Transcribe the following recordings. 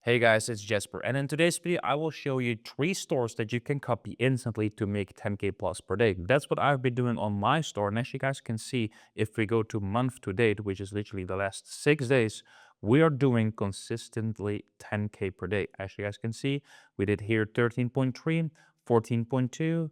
Hey guys, it's Jesper, and in today's video, I will show you 3 stores that you can copy instantly to make 10K plus per day. That's what I've been doing on my store, and as you guys can see, if we go to month to date, which is literally the last 6 days, we are doing consistently 10K per day. As you guys can see, we did here 13.3, 14.2,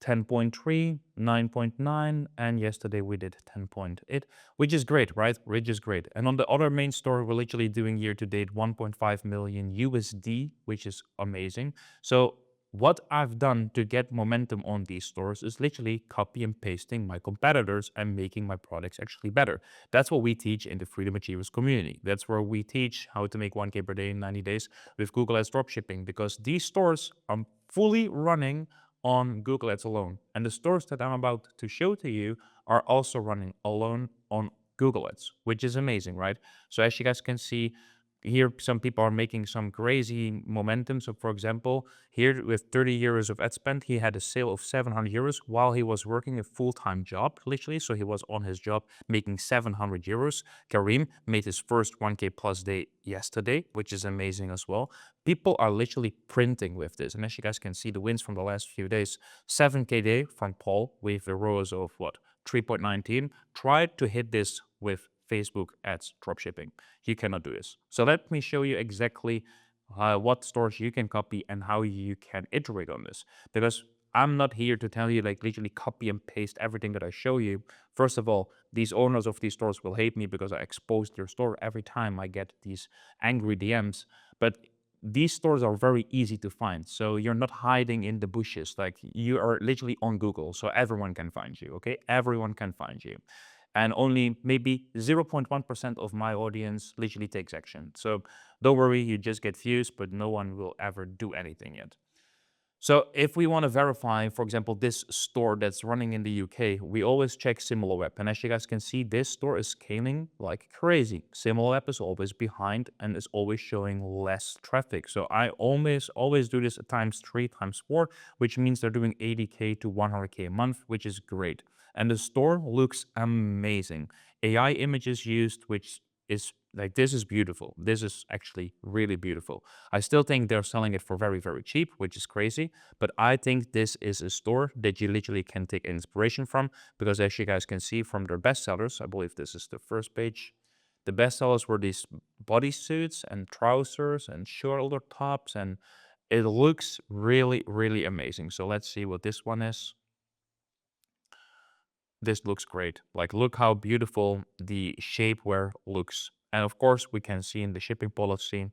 10.3, 9.9, and yesterday we did 10.8, which is great, right? Which is great. And on the other main store, we're literally doing year to date 1.5 million USD, which is amazing. So what I've done to get momentum on these stores is literally copy and pasting my competitors and making my products actually better. That's what we teach in the Freedom Achievers community. That's where we teach how to make 1K per day in 90 days with Google Ads dropshipping, because these stores are fully running on Google Ads alone. And the stores that I'm about to show to you are also running alone on Google Ads, which is amazing, right? So as you guys can see here, some people are making some crazy momentum. So for example, here with 30 euros of ad spend, he had a sale of 700 euros while he was working a full-time job, literally. So he was on his job making 700 euros. Karim made his first 1K plus day yesterday, which is amazing as well. People are literally printing with this. And as you guys can see, the wins from the last few days, 7K day from Paul with a ROAS of what? 3.19. Tried to hit this with Facebook ads dropshipping. You cannot do this. So let me show you exactly what stores you can copy and how you can iterate on this. Because I'm not here to tell you like literally copy and paste everything that I show you. First of all, these owners of these stores will hate me because I expose their store every time I get these angry DMs. But these stores are very easy to find. So you're not hiding in the bushes. Like you are literally on Google. So everyone can find you. Okay. Everyone can find you. And only maybe 0.1% of my audience literally takes action. So don't worry, you just get views, but no one will ever do anything yet. So if we want to verify, for example, this store that's running in the UK, we always check SimilarWeb. And as you guys can see, this store is scaling like crazy. SimilarWeb is always behind and is always showing less traffic. So I always do this at times 3, times 4, which means they're doing 80K to 100K a month, which is great. And the store looks amazing. AI images used, which is like, this is beautiful. This is actually really beautiful. I still think they're selling it for very, very cheap, which is crazy. But I think this is a store that you literally can take inspiration from, because as you guys can see from their bestsellers, I believe this is the first page. The bestsellers were these bodysuits and trousers and shoulder tops, and it looks really, really amazing. So let's see what this one is. This looks great. Like, look how beautiful the shapewear looks. And of course, we can see in the shipping policy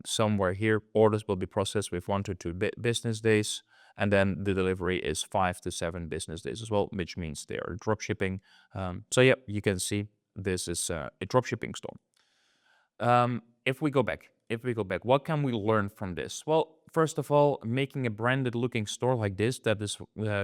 somewhere here, orders will be processed with 1 to 2 business days. And then the delivery is 5 to 7 business days as well, which means they are drop shipping. So yeah, you can see this is a drop shipping store. If we go back, what can we learn from this? Well, first of all, making a branded looking store like this that is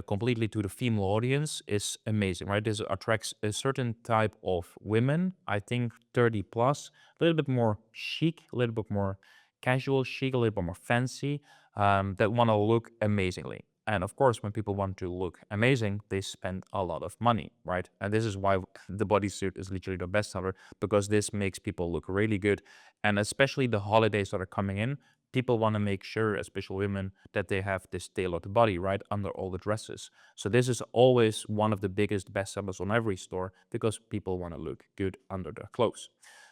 completely to the female audience is amazing, right? This attracts a certain type of women, I think 30 plus, a little bit more chic, a little bit more casual chic, a little bit more fancy, that want to look amazingly. And of course, when people want to look amazing, they spend a lot of money, right? And this is why the bodysuit is literally the bestseller, because this makes people look really good. And especially the holidays that are coming in, people want to make sure, especially women, that they have this tailored body, right, under all the dresses. So this is always one of the biggest bestsellers on every store, because people want to look good under their clothes.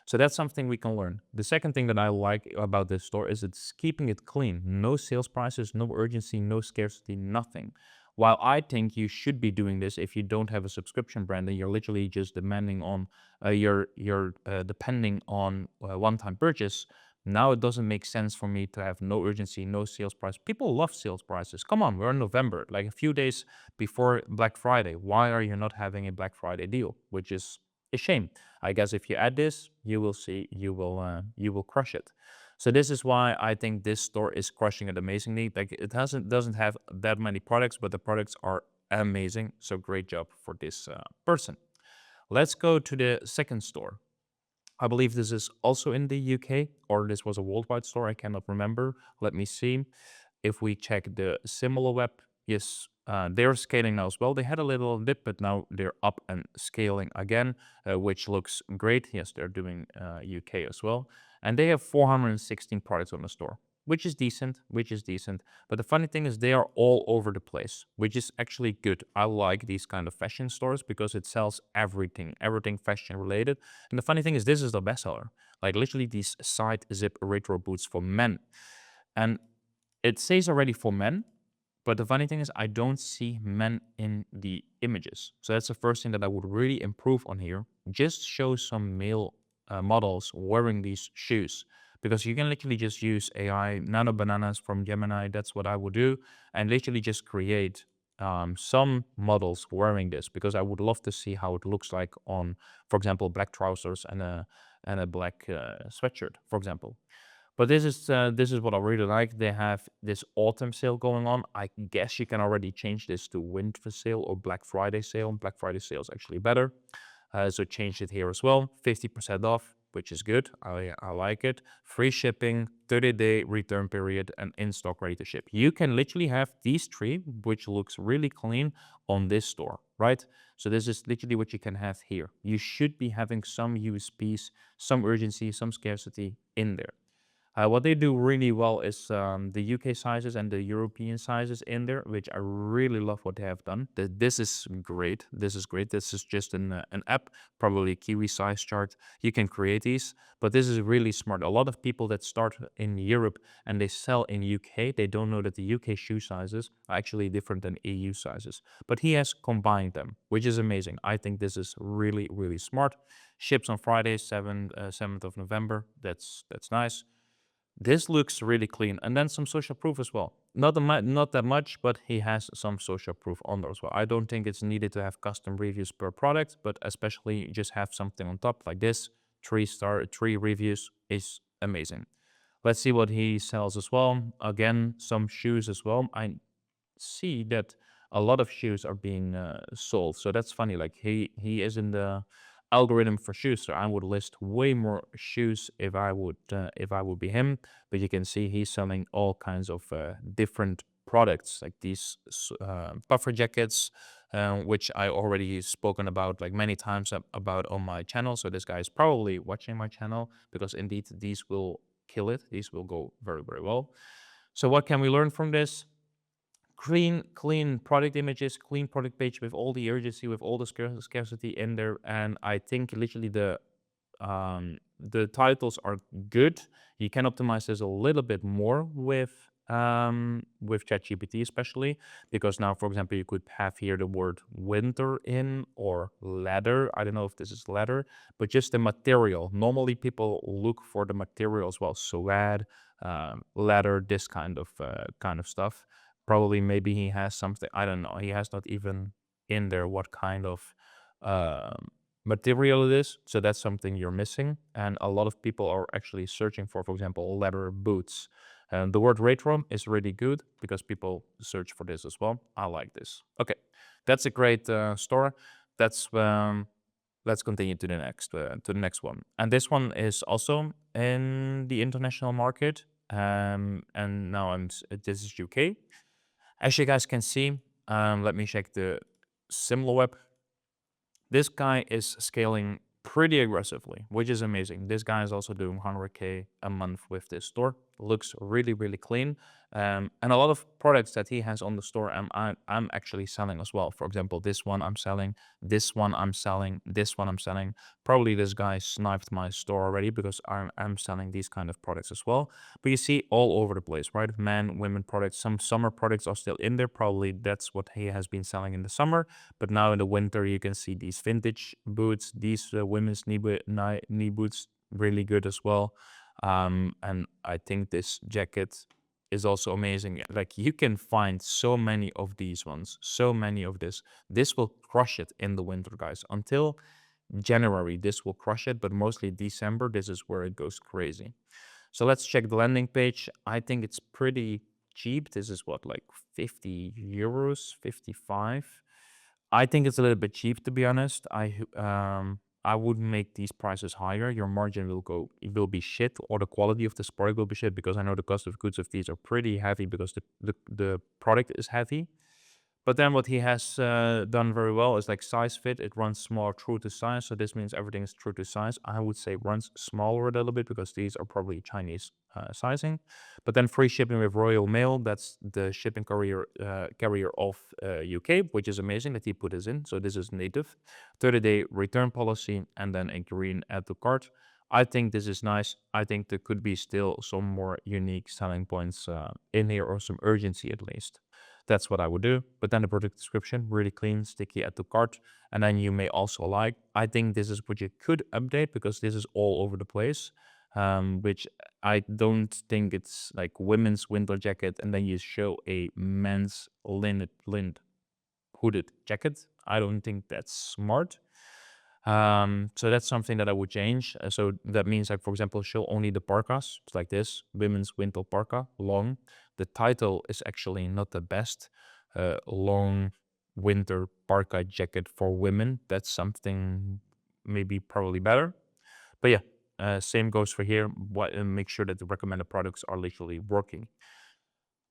So that's something we can learn. The second thing that I like about this store is it's keeping it clean. No sales prices, no urgency, no scarcity, nothing. While I think you should be doing this if you don't have a subscription brand and you're literally just demanding on you're depending on one-time purchase, now it doesn't make sense for me to have no urgency, no sales price. People love sales prices. Come on, we're in November, like a few days before Black Friday. Why are you not having a Black Friday deal? Which is a shame. I guess if you add this, you will see you will crush it. So this is why I think this store is crushing it amazingly. Like, it doesn't have that many products, but the products are amazing. So great job for this person. Let's go to the second store. I believe this is also in the UK, or this was a worldwide store. I cannot remember. Let me see. If we check the SimilarWeb, yes, they're scaling now as well. They had a little dip, but now they're up and scaling again, which looks great. Yes, they're doing UK as well. and they have 416 products on the store, which is decent, But the funny thing is they are all over the place, which is actually good. I like these kind of fashion stores because it sells everything fashion related. And the funny thing is this is the bestseller. Like literally these side zip retro boots for men. And it says already for men, but the funny thing is I don't see men in the images. So that's the first thing that I would really improve on here. Just show some male models wearing these shoes, because you can literally just use AI, nano bananas from Gemini. That's what I would do, and literally just create some models wearing this, because I would love to see how it looks like on, for example, black trousers and a black sweatshirt, for example. But this is what I really like. They have this autumn sale going on. I guess you can already change this to winter sale or Black Friday sale. Black Friday sale is actually better. So change it here as well. 50% off, which is good. I like it. Free shipping, 30-day return period, and in-stock ready to ship. You can literally have these three, which looks really clean on this store, right? So this is literally what you can have here. You should be having some USPs, some urgency, some scarcity in there. What they do really well is the UK sizes and the European sizes in there, which I really love what they have done. This is great. This is great. This is just an app, probably a Kiwi size chart. You can create these, but this is really smart. A lot of people that start in Europe and they sell in UK, they don't know that the UK shoe sizes are actually different than EU sizes. But he has combined them, which is amazing. I think this is really, really smart. Ships on Friday, 7th of November. That's nice. This looks really clean, and then some social proof as well. Not that much, but he has some social proof on there as well. I don't think it's needed to have custom reviews per product, but especially just have something on top like this. 3 reviews is amazing. Let's see what he sells as well. Again, some shoes as well. I see that a lot of shoes are being sold, so that's funny. Like he is in the algorithm for shoes, so I would list way more shoes if I would be him. But you can see he's selling all kinds of different products, like these puffer jackets, which I already spoken about like many times about on my channel. So this guy is probably watching my channel, because indeed these will kill it. These will go very, very well. So what can we learn from this? Clean product images, clean product page with all the urgency, with all the scarcity in there. And I think literally the titles are good. You can optimize this a little bit more with ChatGPT, especially because now, for example, you could have here the word winter in, or leather. I don't know if this is leather, but just the material. Normally people look for the material as well. Suede, leather, this kind of stuff. Probably maybe he has something, I don't know. He has not even in there what kind of material it is. So that's something you're missing. And a lot of people are actually searching for example, leather boots. And the word retro is really good because people search for this as well. I like this. Okay, that's a great store. Let's continue to the next one. And this one is also in the international market. And now this is UK. As you guys can see, let me check the SimilarWeb. This guy is scaling pretty aggressively, which is amazing. This guy is also doing 100K a month with this store. Looks really, really clean. And a lot of products that he has on the store, I'm actually selling as well. For example, this one I'm selling, this one I'm selling, this one I'm selling. Probably this guy sniped my store already because I'm selling these kind of products as well. But you see all over the place, right? Men, women products, some summer products are still in there. Probably that's what he has been selling in the summer. But now in the winter, you can see these vintage boots, these women's knee boots, really good as well. And I think this jacket is also amazing. Like you can find so many of these ones, so many of this. This will crush it in the winter, guys. Until January, this will crush it, but mostly December, this is where it goes crazy. So let's check the landing page. I think it's pretty cheap. This is what, like 50 euros, 55. I think it's a little bit cheap, to be honest. I would make these prices higher. Your margin will be shit, or the quality of the product will be shit, because I know the cost of goods of these are pretty heavy because the product is heavy. But then what he has done very well is like size fit. It runs small true to size. So this means everything is true to size. I would say runs smaller a little bit because these are probably Chinese sizing. But then free shipping with Royal Mail. That's the shipping carrier of UK, which is amazing that he put this in. So this is native. 30-day return policy and then a green add to cart. I think this is nice. I think there could be still some more unique selling points in here, or some urgency at least. That's what I would do. But then the product description, really clean, sticky, add to cart. And then you may also like, I think this is what you could update because this is all over the place. Which I don't think it's like women's winter jacket and then you show a men's linen hooded jacket. I don't think that's smart. So that's something that I would change. So that means, like, for example, show only the parkas. It's like this: women's winter parka, long. The title is actually not the best. Long winter parka jacket for women. That's something maybe probably better. But yeah, same goes for here. Make sure that the recommended products are literally working.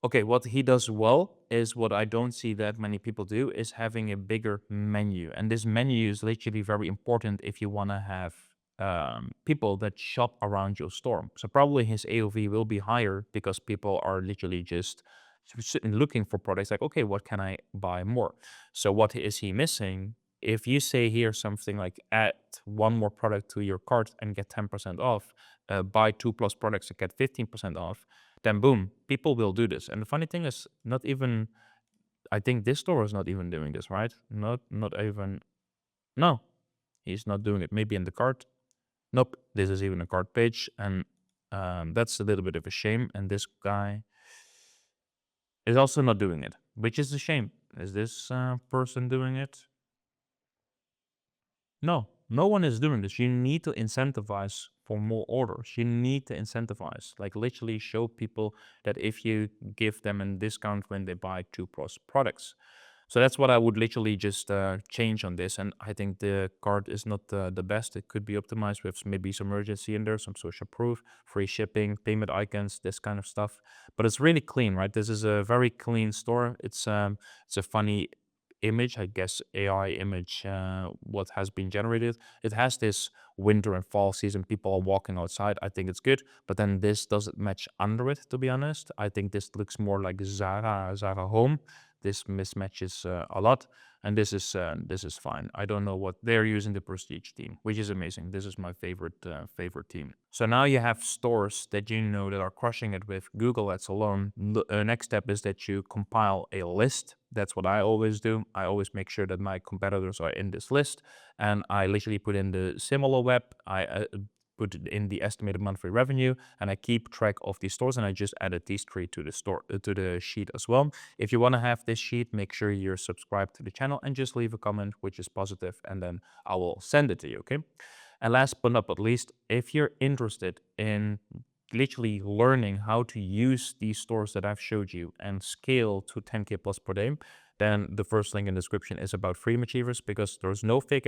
Okay, what he does well is what I don't see that many people do is having a bigger menu. And this menu is literally very important if you want to have people that shop around your store. So probably his AOV will be higher because people are literally just looking for products like, okay, what can I buy more? So what is he missing? If you say here something like add one more product to your cart and get 10% off, buy 2+ products and get 15% off, then boom, people will do this. And the funny thing is, not even, I think this store is not even doing this, right? Not even, no, he's not doing it. Maybe in the cart. Nope, this is even a cart page. And that's a little bit of a shame. And this guy is also not doing it, which is a shame. Is this person doing it? No, no one is doing this. You need to incentivize for more orders. You need to incentivize, like literally show people that if you give them a discount when they buy 2+ products. So that's what I would literally just change on this. And I think the card is not the best. It could be optimized with maybe some urgency in there, some social proof, free shipping, payment icons, this kind of stuff. But it's really clean, right? This is a very clean store. It's a funny image, I guess AI image, what has been generated. It has this winter and fall season, people are walking outside. I think it's good, but then this doesn't match under it, to be honest. I think this looks more like Zara Home. This mismatches a lot, and this is fine. I don't know what they're using, the Prestige team, which is amazing. This is my favorite team. So now you have stores that you know that are crushing it with Google Ads alone. Next step is that you compile a list. That's what I always do. I always make sure that my competitors are in this list, and I literally put in the similar web. I put in the estimated monthly revenue, and I keep track of these stores, and I just added these three to the store to the sheet as well. If you want to have this sheet, make sure you're subscribed to the channel and just leave a comment which is positive, and then I will send it to you. Okay. And last but not least, if you're interested in literally learning how to use these stores that I've showed you and scale to 10K plus per day, then the first link in the description is about Freedom Achievers, because there's no fake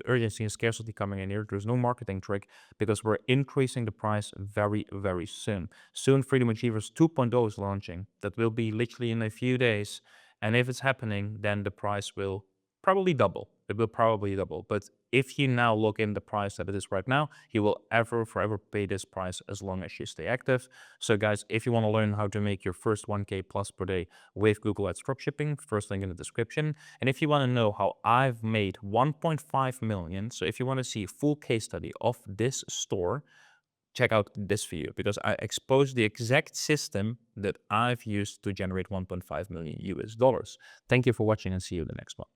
urgency and scarcity coming in here. There's no marketing trick, because we're increasing the price very, very soon. Soon, Freedom Achievers 2.0 is launching. That will be literally in a few days. And if it's happening, then the price will probably double. It will probably double. But if you now look in the price that it is right now, you will forever pay this price as long as you stay active. So guys, if you want to learn how to make your first 1K plus per day with Google Ads dropshipping, first link in the description. And if you want to know how I've made 1.5 million, so if you want to see a full case study of this store, check out this video, because I expose the exact system that I've used to generate 1.5 million US dollars. Thank you for watching, and see you in the next one.